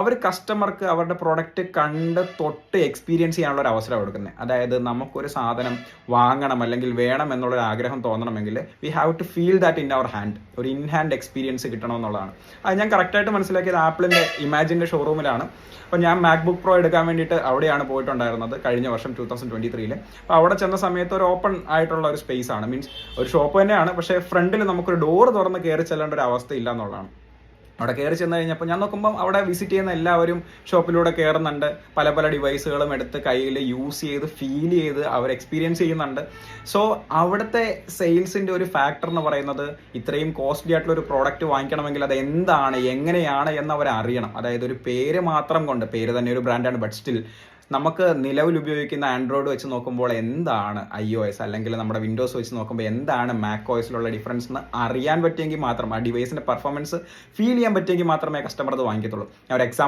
അവർ കസ്റ്റമർക്ക് അവരുടെ പ്രൊഡക്റ്റ് കണ്ട് തൊട്ട് എക്സ്പീരിയൻസ് ചെയ്യാനുള്ള ഒരു അവസരം കൊടുക്കുന്നത്. അതായത് നമുക്കൊരു സാധനം വാങ്ങണം അല്ലെങ്കിൽ വേണം എന്നുള്ളൊരു ആഗ്രഹം തോന്നണമെങ്കിൽ we have to feel that in our hand. ഒരു ഇൻ ഹാൻഡ് എക്സ്പീരിയൻസ് കിട്ടണമെന്നുള്ളതാണ്. അത് ഞാൻ കറക്റ്റായിട്ട് മനസ്സിലാക്കിയത് ആപ്പിളിൻ്റെ ഇമാജിൻ്റെ ഷോറൂമിലാണ്. അപ്പോൾ ഞാൻ മാക്ബുക്ക് പ്രോ എടുക്കാൻ വേണ്ടിയിട്ട് അവിടെയാണ് പോയിട്ടുണ്ടായിരുന്നത് കഴിഞ്ഞ വർഷം 2023. അപ്പോൾ അവിടെ ചെന്ന സമയത്ത് ഒരു ഓപ്പൺ ആയിട്ടുള്ള ഒരു സ്പേസ് ആണ്, മീൻസ് ഒരു ഷോപ്പ് തന്നെയാണ്, പക്ഷേ ഫ്രണ്ടിൽ നമുക്കൊരു ഡോർ തുറന്ന് കയറി ചെല്ലേണ്ട ഒരു അവസ്ഥ ഇല്ല എന്നുള്ളതാണ്. അവിടെ കയറി ചെന്ന് കഴിഞ്ഞപ്പോൾ ഞാൻ നോക്കുമ്പം അവിടെ വിസിറ്റ് ചെയ്യുന്ന എല്ലാവരും ഷോപ്പിലൂടെ കയറുന്നുണ്ട്, പല പല ഡിവൈസുകളും എടുത്ത് കയ്യിൽ യൂസ് ചെയ്ത് ഫീൽ ചെയ്ത് അവർ എക്സ്പീരിയൻസ് ചെയ്യുന്നുണ്ട്. സോ അവിടുത്തെ സെയിൽസിൻ്റെ ഒരു ഫാക്ടർ എന്ന് പറയുന്നത് ഇത്രയും കോസ്റ്റ്ലി ആയിട്ടുള്ള ഒരു പ്രോഡക്റ്റ് വാങ്ങിക്കണമെങ്കിൽ അത് എന്താണ് എങ്ങനെയാണ് എന്ന് അവർ അറിയണം. അതായത് ഒരു പേര് മാത്രം കൊണ്ട്, പേര് തന്നെ ഒരു ബ്രാൻഡാണ്, ബട്ട് സ്റ്റിൽ നമുക്ക് നിലവിൽ ഉപയോഗിക്കുന്ന ആൻഡ്രോയിഡ് വെച്ച് നോക്കുമ്പോൾ എന്താണ് iOS അല്ലെങ്കിൽ നമ്മുടെ വിൻഡോസ് വെച്ച് നോക്കുമ്പോൾ എന്താണ് macOS-ലുള്ള ഡിഫറൻസ് എന്ന് അറിയാൻ പറ്റിയെങ്കിൽ മാത്രം, ആ ഡിവൈസിൻ്റെ പെർഫോമൻസ് ഫീൽ ചെയ്യാൻ പറ്റിയെങ്കിൽ മാത്രമേ കസ്റ്റമർ അത് വാങ്ങിക്കത്തുള്ളൂ. ഞാൻ ഒരു എക്സാമ്പിൾ